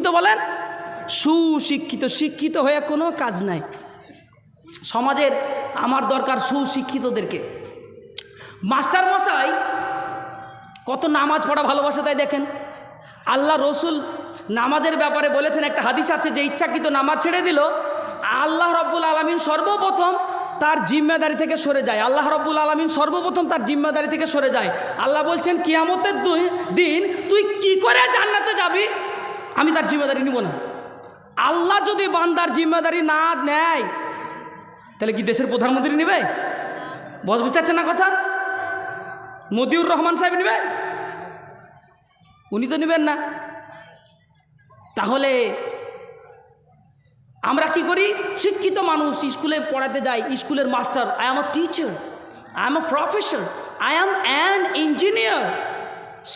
শিক্ষিত বলেন, সুশিক্ষিত। শিক্ষিত হয়ে কোনো কাজ নাই। সমাজের আমার দরকার সুশিক্ষিতদেরকে। মাস্টার মশাই কত নামাজ পড়া ভালোবাসে তাই দেখেন। আল্লাহ রসুল নামাজের ব্যাপারে বলেছেন, একটা হাদিস আছে, যে ইচ্ছাকৃত নামাজ ছেড়ে দিল আল্লাহ রব্বুল আলামিন সর্বপ্রথম তার জিম্মেদারি থেকে সরে যায়। আল্লাহ রব্বুল আলামিন সর্বপ্রথম তার জিম্মেদারি থেকে সরে যায়। আল্লাহ বলছেন, কিয়ামতের দিন তুই কি করে জান্নাতে যাবি, আমি তার জিম্মেদারি নিব না। আল্লাহ যদি বান্দার জিম্মেদারি না নেয় তাহলে কি দেশের প্রধানমন্ত্রী নেবে? বুঝতে পারছেন না কথা? মতিউর রহমান সাহেব নেবে? উনি তো নেবেন না। তাহলে আমরা কি করি? শিক্ষিত মানুষ স্কুলে পড়াতে যাই, স্কুলের master, I am a teacher, I am a professor, I am an engineer,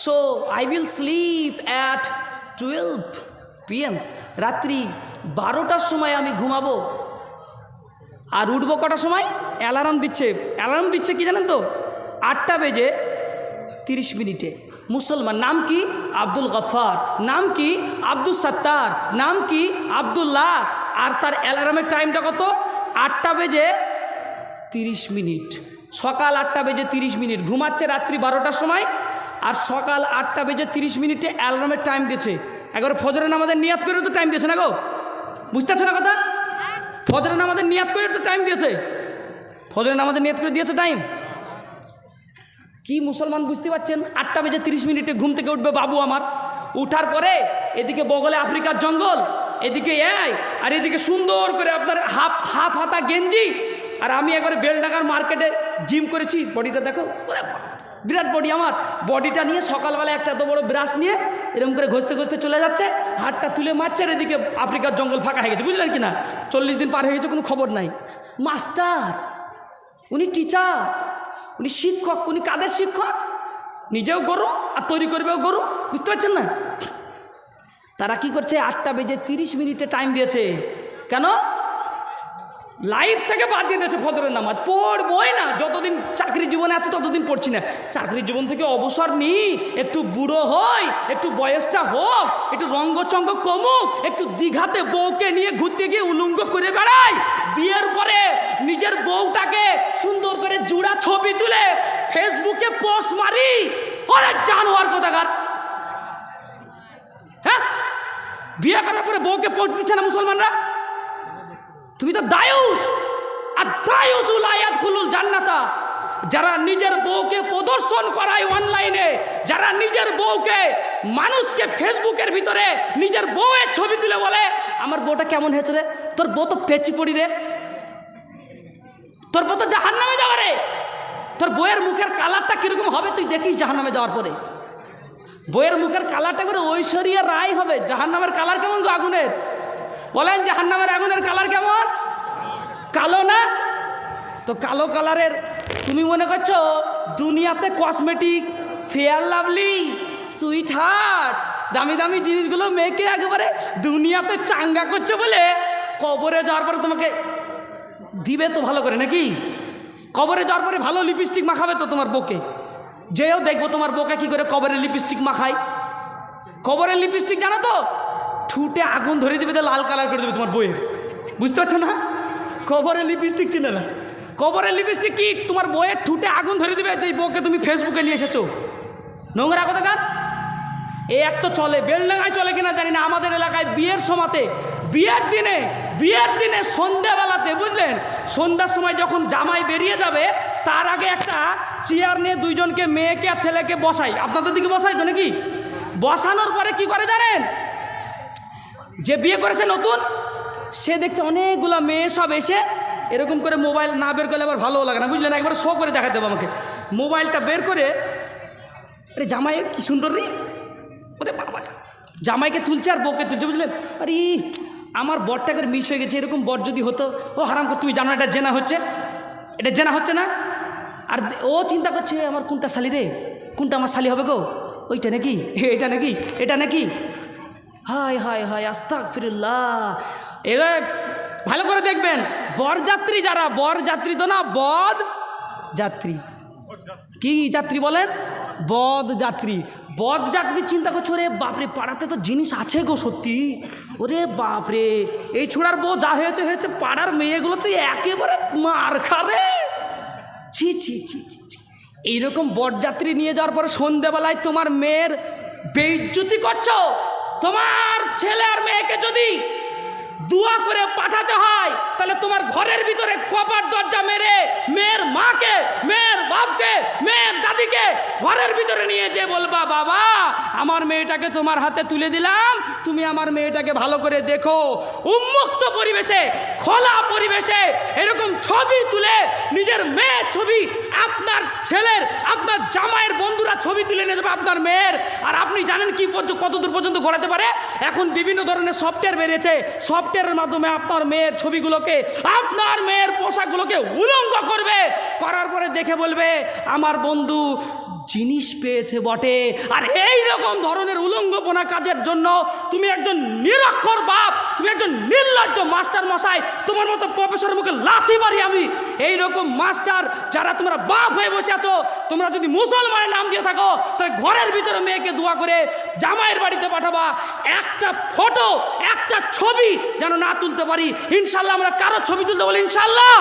so I will slip at 12 PM, রাত্রি 12টার সময় আমি ঘুমাবো, আর উঠবো কটার সময়? অ্যালার্ম দিচ্ছে কি জানেন তো? 8:30 মুসলমান। নাম কি? আব্দুল গফার। নাম কি? আব্দুল সত্তার। নাম কি? আব্দুল্লাহ। আর তার অ্যালার্মের টাইমটা কত? 8:30। সকাল 8:30। ঘুমাচ্ছে রাত্রি 12টার সময়, আর সকাল 8:30 অ্যালার্মের টাইম দিয়েছে। একবার ফজরের নামাজের নিয়াত করে তো টাইম দিয়েছে না গো? বুঝতে পারছো না কথা? ফজরের নামাজের নিয়াত করে তো টাইম দিয়েছে। ফজরের নামাজের নিয়াত করে দিয়েছে টাইম। কি মুসলমান বুঝতে পারছেন? 8:30 ঘুম থেকে উঠবে বাবু আমার। উঠার পরে এদিকে বগলে আফ্রিকার জঙ্গল, এদিকে আর এদিকে সুন্দর করে আপনার হাফ হাতা গেঞ্জি, আর আমি একবারে বেলডাঙ্গার মার্কেটে জিম করেছি, বডিটা দেখো, বিরাট বডি আমার। বডিটা নিয়ে সকালবেলা একটা এত বড় ব্রাশ নিয়ে এরকম করে ঘষতে ঘষতে চলে যাচ্ছে, হাতটা তুলে মারছে, আর এদিকে আফ্রিকার জঙ্গল ফাঁকা হয়ে গেছে। বুঝলেন কি না? 40 দিন পার হয়ে গেছে, কোনো খবর নাই। মাস্টার, উনি টিচার, উনি শিক্ষক। উনি কাদের শিক্ষক? নিজেও গরু আর তৈরি করবেও গরু। বুঝতে পারছেন না? তারা কি করছে? 8:30 টাইম দিয়েছে। কেন? লাইফ থেকে বাদ দিয়ে দিয়েছে ফজরের নামাজ। পড়বই না, যতদিন চাকরি জীবনে আছে ততদিন পড়ছি না। চাকরি জীবন থেকে অবসর নিই, একটু বুড়ো হই, একটু বয়সটা হোক, একটু রঙ্গচঙ্গ কমুক, একটু দীঘাতে বউকে নিয়ে ঘুরতে গিয়ে উলঙ্গ করে বেড়াই। বিয়ের পরে নিজের বউটাকে সুন্দর করে জুড়া ছবি তুলে ফেসবুকে পোস্ট মারি। ওরে জানোয়ার কোথাকার! হ্যাঁ, বিয়ে করার পরে বউকে পোস্ট দিচ্ছে না মুসলমানরা? তুমি তো দায়ুস। আর দায়ুসুল আয়াদখুলুল জান্নাতা। যারা নিজের বউকে প্রদর্শন করায় অনলাইনে, যারা নিজের বউকে মানুষকে ফেসবুকের ভিতরে নিজের বউয়ের ছবি তুলে বলে, আমার বউটা কেমন হয়েছে রে, তোর বউ তো পেঁচি পড়ি রে, তোর বউ তো জাহান্নামে যাওয়া রে, তোর বউয়ের মুখের কালারটা কিরকম হবে তুই দেখিস জাহান্নামে যাওয়ার পরে। বউয়ের মুখের কালারটা করে ঐশ্বরিয়া রায় হবে। জাহান্নামের কালার কেমন গো আগুনের? বলেন, জাহান্নামের আগুনের কালার কেমন? কালো না? তো কালো কালারের তুমি মনে করছো দুনিয়াতে cosmetic, fair lovely, sweet heart, দামি দামি জিনিসগুলো মেয়েকে একেবারে দুনিয়াতে চাঙ্গা করছে বলে কবরে যাওয়ার পরে তোমাকে দিবে তো ভালো করে নাকি? কবরে যাওয়ার পরে ভালো লিপস্টিক মাখাবে তো তোমার বউকে। যেও দেখবো তোমার বউকে কি করে কবরে লিপস্টিক মাখায়। কবরের লিপস্টিক জানো তো? ঠুটে আগুন ধরে দিবে, তো লাল কালার করে দেবে তোমার বইয়ের। বুঝতে পারছো না? কবরের লিপস্টিক চিনে না? কবরের লিপস্টিক কি তোমার বইয়ের ঠুটে আগুন ধরে দিবে যে বউকে তুমি ফেসবুকে নিয়ে এসেছো। নোংরা কোথাকার! এই এক তো চলে, বেলডাঙ্গায় চলে কিনা জানি না, আমাদের এলাকায় বিয়ের সময়তে, বিয়ের দিনে সন্ধ্যাবেলাতে, বুঝলেন, সন্ধ্যার সময় যখন জামাই বেরিয়ে যাবে তার আগে একটা চেয়ার নিয়ে দুইজনকে, মেয়েকে আর ছেলেকে বসাই। আপনাদের দিকে বসাই তো নাকি? বসানোর পরে কি করে জানেন? যে বিয়ে করেছে নতুন, সে দেখছে অনেকগুলা মেয়ে সব এসে এরকম করে মোবাইল না বের করলে আবার ভালো লাগে না, বুঝলেন, একবার শো করে দেখাতে দেবো আমাকে। মোবাইলটা বের করে, আরে জামাই কি সুন্দর রে, ওরে বাবা, জামাইকে তুলছে আর বউকে তুলছে, বুঝলেন। আরে আমার বরটা করে মিস হয়ে গেছে, এরকম বর যদি হতো। ও হারাম করে, তুমি জানো এটা জেনা হচ্ছে, এটা জেনা হচ্ছে না? আর ও চিন্তা করছে আমার কোনটা শালি রে, কোনটা আমার শালি হবে গো, ওইটা নাকি, এটা নাকি, এটা নাকি। হায় হায় হায়, আস্তাগফিরুল্লাহ। এবার ভালো করে দেখবেন, বরযাত্রী যারা, বরযাত্রী তো না, বদ যাত্রী। কি যাত্রী বলেন? বদ যাত্রী। বদজাতকে চিন্তা করছো, রে বাপরে পাড়াতে তো জিনিস আছে গো সত্যি, ওরে বাপরে এই ছোড়ার বউ যা হয়েছে হয়েছে, পাড়ার মেয়েগুলো তো একেবারে মার খারে। ছি ছি ছি ছি ছি। এইরকম বরযাত্রী নিয়ে যাওয়ার পরে সন্ধেবেলায় তোমার মেয়ের বেইজ্জতি করছো। তোমার ছেলে আর মেয়েকে যদি দোয়া করে পাঠাতে হয় তাহলে তোমার ঘরের ভিতরে কপাট দরজা মেরে মেয়ের মাকে, মেয়ের বাপকে, মেয়ের দাদিকে ঘরের ভিতরে নিয়ে যে বলবা, বাবা আমার মেয়েটাকে তোমার হাতে তুলে দিলাম, তুমি আমার মেয়েটাকে ভালো করে দেখো। উন্মুক্ত পরিবেশে, খোলা পরিবেশে এরকম ছবি তুলে, নিজের মেয়ের ছবি, আপনার ছেলের, আপনার জামাইয়ের বন্ধুরা ছবি তুলে নিয়ে যাবে আপনার মেয়ের। আর আপনি জানেন কি কত দূর পর্যন্ত গড়াতে পারে? এখন বিভিন্ন ধরনের সফটওয়্যার বেরিয়েছে, সফটওয়্যারের মাধ্যমে আপনার মেয়ের ছবিগুলোকে, আপনার মেয়ের পোশাকগুলোকে উলঙ্গ করবে, করার পরে দেখে বলবে আমার বন্ধু জিনিস পেয়েছে বটে। আর এই রকম ধরনের উলঙ্গপনা কাজের জন্য তুমি একজন নিরক্ষর বাপ, তুমি একজন নির্লজ্জ মাস্টার মশাই, তোমার মতো প্রফেসরের মুখে লাথি মারি আমি। এই রকম মাস্টার যারা তোমরা বাপ হয়ে বসে আছো, তোমরা যদি মুসলমানের নাম দিয়ে থাকো তাহলে ঘরের ভিতরে মেয়েকে দোয়া করে জামাইয়ের বাড়িতে পাঠাবা। একটা ফটো, একটা ছবি যেন না তুলতে পারি। ইনশাল্লাহ আমরা কারো ছবি তুলতে বলি ইনশাল্লাহ।